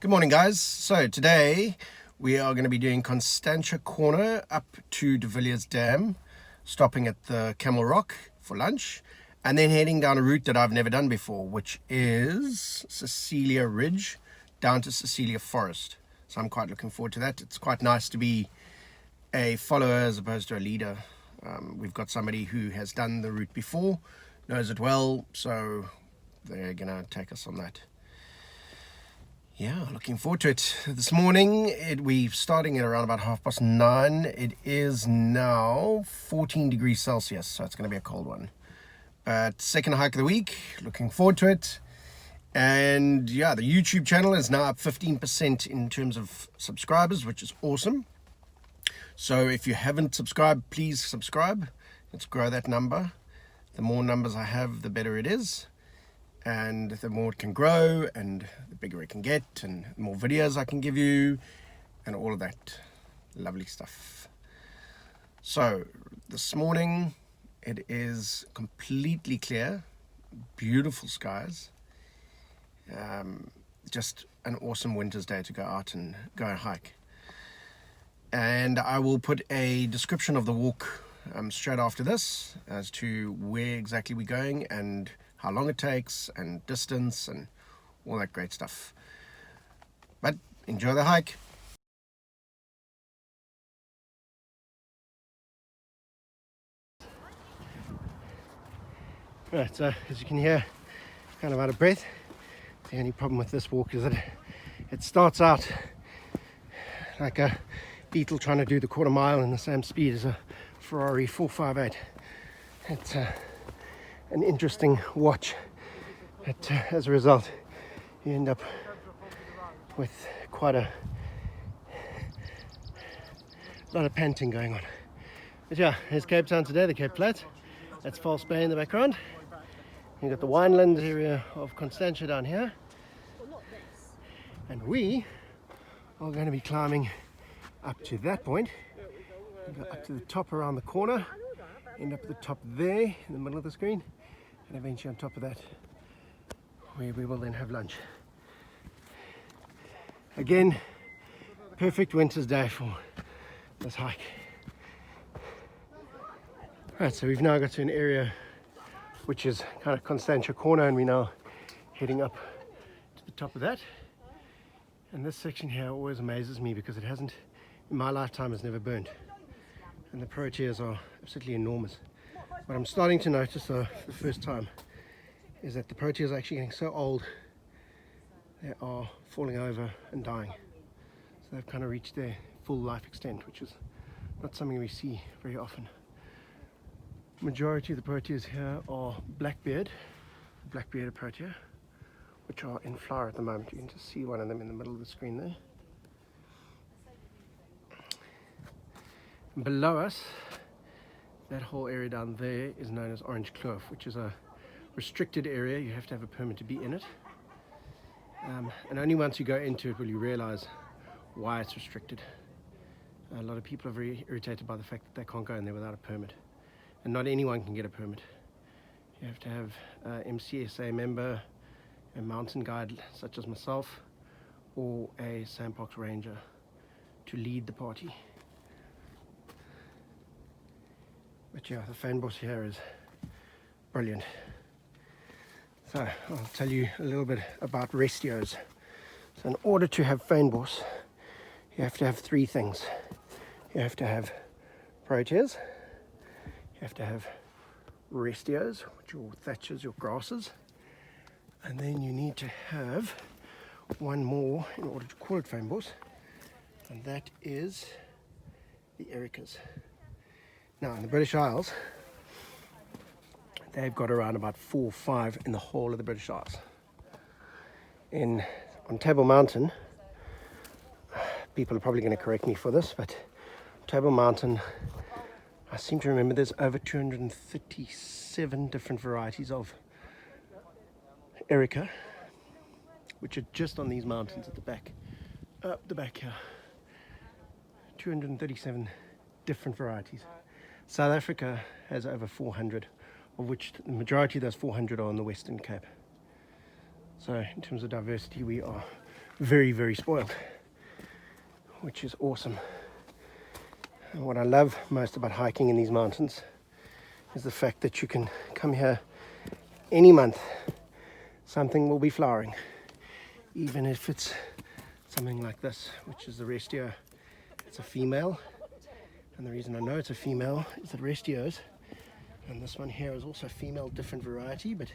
Good morning, guys. So today we are going to be doing Constantia Corner up to De Villiers Dam, stopping at the Camel Rock for lunch, and then heading down a route that I've never done before, which is Cecilia Ridge down to Cecilia Forest. So I'm quite looking forward to that. It's quite nice to be a follower as opposed to a leader. We've got somebody who has done the route before, knows it well, so they're going to take us on that. Yeah, looking forward to it. This morning, we're starting at around about 9:30. It is now 14 degrees Celsius, so it's going to be a cold one. But second hike of the week, looking forward to it. And yeah, the YouTube channel is now up 15% in terms of subscribers, which is awesome. So if you haven't subscribed, please subscribe. Let's grow that number. The more numbers I have, the better it is. And the more it can grow, and the bigger it can get, and the more videos I can give you, and all of that lovely stuff. So this morning it is completely clear, beautiful skies, just an awesome winter's day to go out and go and hike. And I will put a description of the walk straight after this as to where exactly we're going and how long it takes and distance and all that great stuff. But enjoy the hike. Right, so as you can hear, kind of out of breath. The only problem with this walk is that it starts out like a beetle trying to do the quarter mile in the same speed as a Ferrari 458. It's an interesting watch, but as a result you end up with quite a lot of panting going on. But yeah, here's Cape Town today, the Cape Flat. That's False Bay in the background. You've got the wineland area of Constantia down here, and we are going to be climbing up to that point. We go up to the top around the corner, end up at the top there in the middle of the screen, and eventually on top of that where we will then have lunch. Again, perfect winter's day for this hike. Right, so we've now got to an area which is kind of Constantia Corner, and we're now heading up to the top of that. And this section here always amazes me because it hasn't, in my lifetime, has never burned. And the proteas are absolutely enormous. What I'm starting to notice though, for the first time, is that the proteas are actually getting so old, they are falling over and dying. So they've kind of reached their full life extent, which is not something we see very often. Majority of the proteas here are blackbeard protea, which are in flower at the moment. You can just see one of them in the middle of the screen there. And below us, that whole area down there is known as Orange Kloof, which is a restricted area. You have to have a permit to be in it. And only once you go into it will you realize why it's restricted. A lot of people are very irritated by the fact that they can't go in there without a permit. And not anyone can get a permit. You have to have an MCSA member, a mountain guide such as myself, or a sandbox ranger to lead the party. But yeah, the fynbos here is brilliant. So I'll tell you a little bit about restios. So in order to have fynbos, you have to have three things. You have to have proteas, you have to have restios, which are your thatches, your grasses, and then you need to have one more in order to call it fynbos, and that is the ericas. Now in the British Isles, they've got around about 4 or 5 in the whole of the British Isles. On Table Mountain, people are probably going to correct me for this, but Table Mountain, I seem to remember there's over 237 different varieties of erica, which are just on these mountains at the back, up the back here. 237 different varieties. South Africa has over 400, of which the majority of those 400 are on the Western Cape. So in terms of diversity, we are very, very spoiled, which is awesome. And what I love most about hiking in these mountains is the fact that you can come here any month, something will be flowering, even if it's something like this, which is the restio. It's a female, and the reason I know it's a female is that restios, and this one here is also a female, different variety, but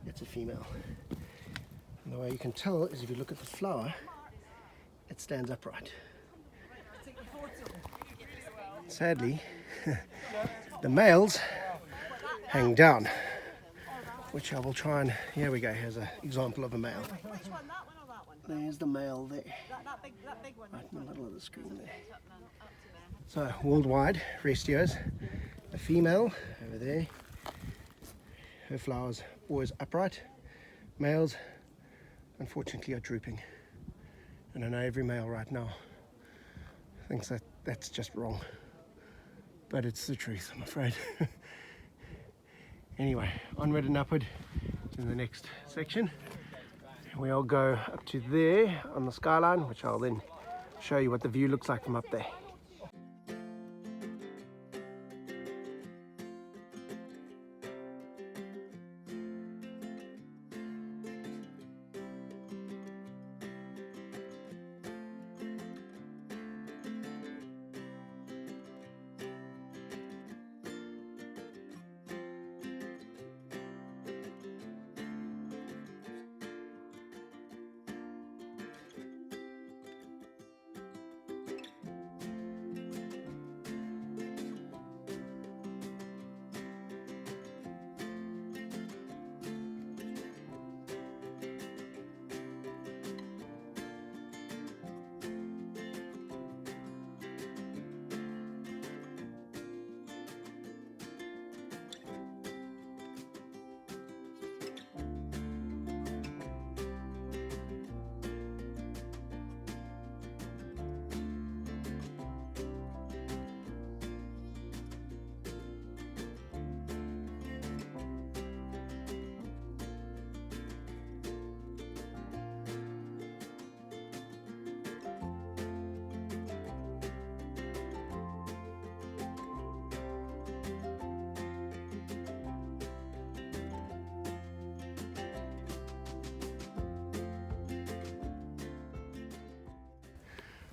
it's a female. And the way you can tell is if you look at the flower, it stands upright. Sadly, the males hang down, which I will try and, here we go, here's an example of a male. There's the male there, right in the middle of the screen there. So worldwide, restios, a female over there, her flowers always upright, males unfortunately are drooping. And I know every male right now thinks that that's just wrong, but it's the truth, I'm afraid. Anyway, onward and upward to the next section. We'll go up to there on the skyline, which I'll then show you what the view looks like from up there.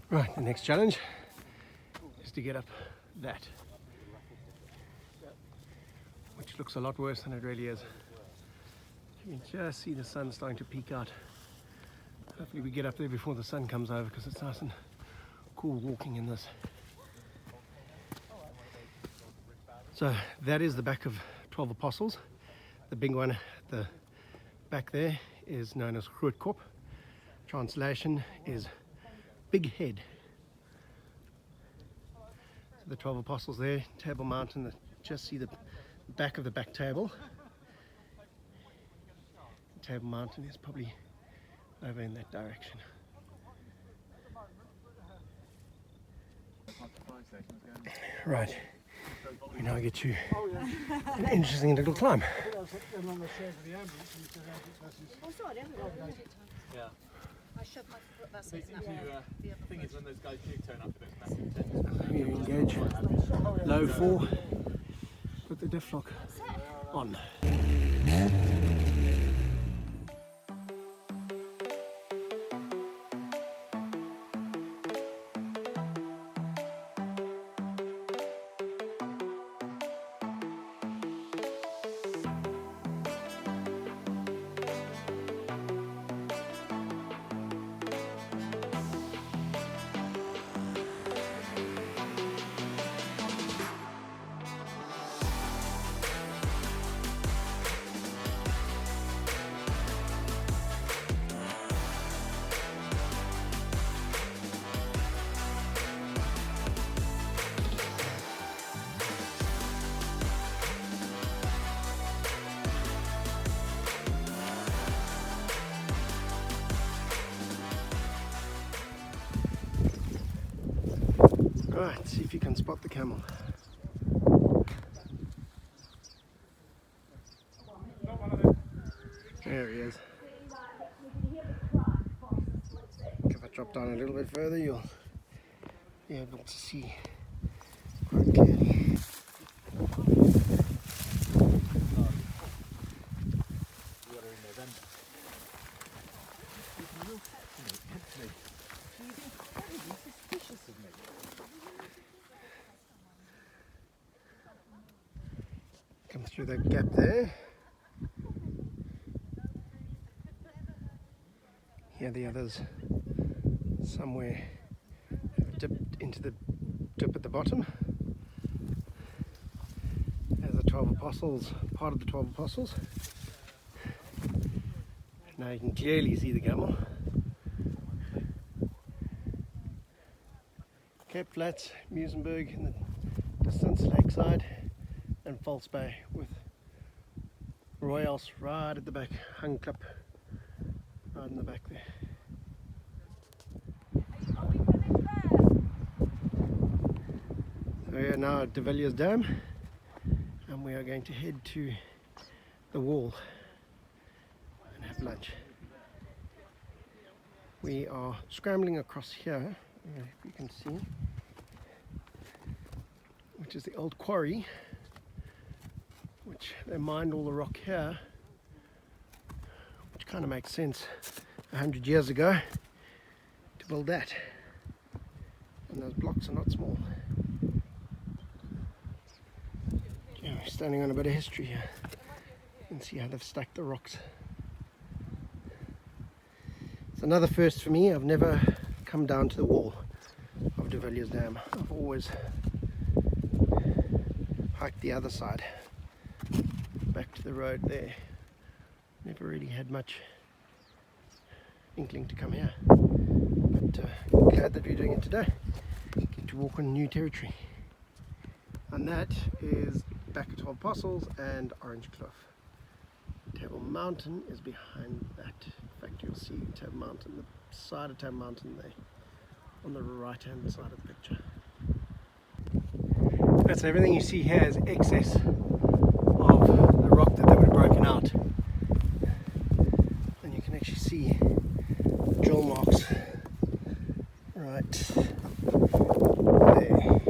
Right, the next challenge is to get up that, which looks a lot worse than it really is. You can just see the sun starting to peek out. Hopefully we get up there before the sun comes over, because it's nice and cool walking in this. So that is the back of 12 Apostles. The big one at the back there is known as Grootkop. Translation is big head. So the 12 Apostles there, Table Mountain, just see the back of the back table. Table Mountain is probably over in that direction. Right, we now get to an interesting little climb. Yeah. I shoved my foot, that's it. The thing is, when those guys do turn up with those massive tents, You engage low 4, put the diff lock on. Right, see if you can spot the camel. There he is. drop down a little bit further, you'll be able to see quite clearly. Come through that gap there. Here the others somewhere dipped into the dip at the bottom. There's the 12 apostles, part of the 12 apostles. Now you can clearly see the camel. Cape Flats, Muizenberg in the distance, Lakeside, and False Bay with Royals right at the back, hung clip right in the back there. So we are now at De Villiers Dam, and we are going to head to the wall and have lunch. We are scrambling across here, if you can see, which is the old quarry, which they mined all the rock here, which kind of makes sense 100 years ago to build that. And those blocks are not small. Yeah, we're standing on a bit of history here. You can see how they've stacked the rocks. It's another first for me. I've never come down to the wall of De Villiers Dam. I've always hiked the other side, back to the road there. Never really had much inkling to come here, but glad that we're doing it today. Get to walk on new territory. And that is back at 12 Apostles and Orange Cliff. Table Mountain is behind that. In fact, you'll see Table Mountain, the side of Table Mountain there, on the right hand side of the picture. That's everything you see here is excess of the rock that they would have broken out. And you can actually see drill marks right there.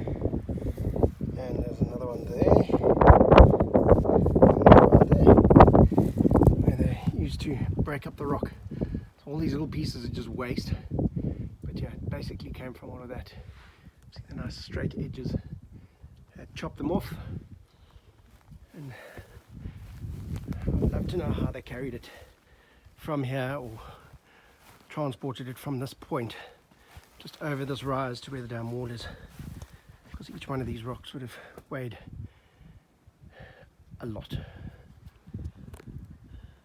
And there's another one there. Another one there. Where they used to break up the rock. So all these little pieces are just waste. But yeah, it basically came from all of that. See the nice straight edges. Chop them off, and I'd love to know how they carried it from here or transported it from this point just over this rise to where the dam wall is, because each one of these rocks would have weighed a lot.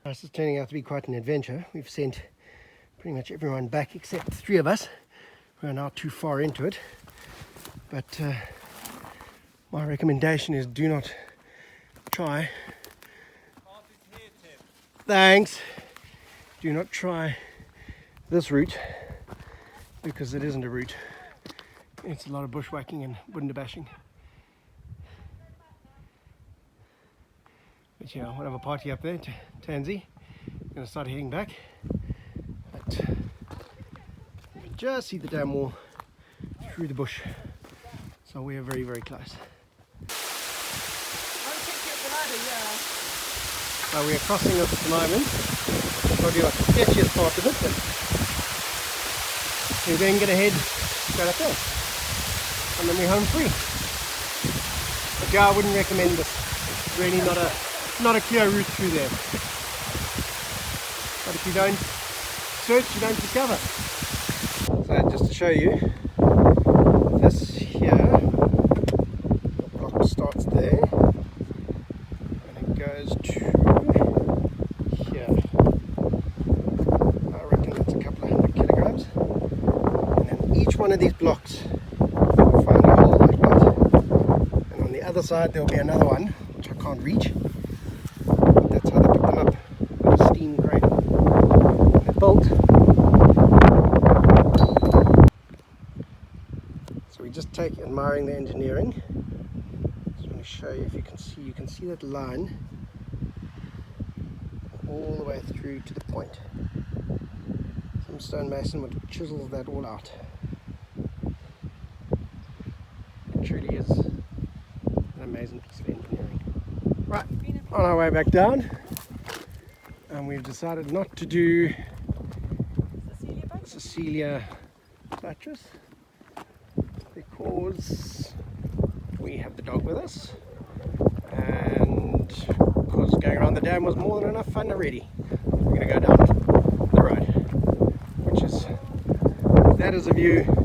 This is turning out to be quite an adventure. We've sent pretty much everyone back except 3 of us. We're now too far into it, but my recommendation is do not try. Thanks. Do not try this route, because it isn't a route. It's a lot of bushwhacking and bunda bashing. But yeah, we'll have a party up there, Tansy. I'm going to start heading back. But you can just see the dam wall through the bush. So we are very, very close. So we are crossing this at the moment. Probably like the sketchiest part of it. But we're then going to head straight up there. And then we're home free. But yeah, I wouldn't recommend this. It's really not a clear route through there. But if you don't search, you don't discover. So just to show you, this here, the block starts there. And it goes to here. I reckon that's a couple of 100 kilograms. And then each one of these blocks will find a hole like that. And on the other side there will be another one, which I can't reach. But that's how they pick them up, with a steam crane. And they're built. So we just take admiring the engineering. Just want to show you if you can see that line all the way through to the point. Some stonemason would chisel that all out. It truly is an amazing piece of engineering. Right, on our way back down, and we've decided not to do Cecilia buttress because we have the dog with us, and because going around the dam was more than enough fun already. We're going to go down the road, which is, that is a view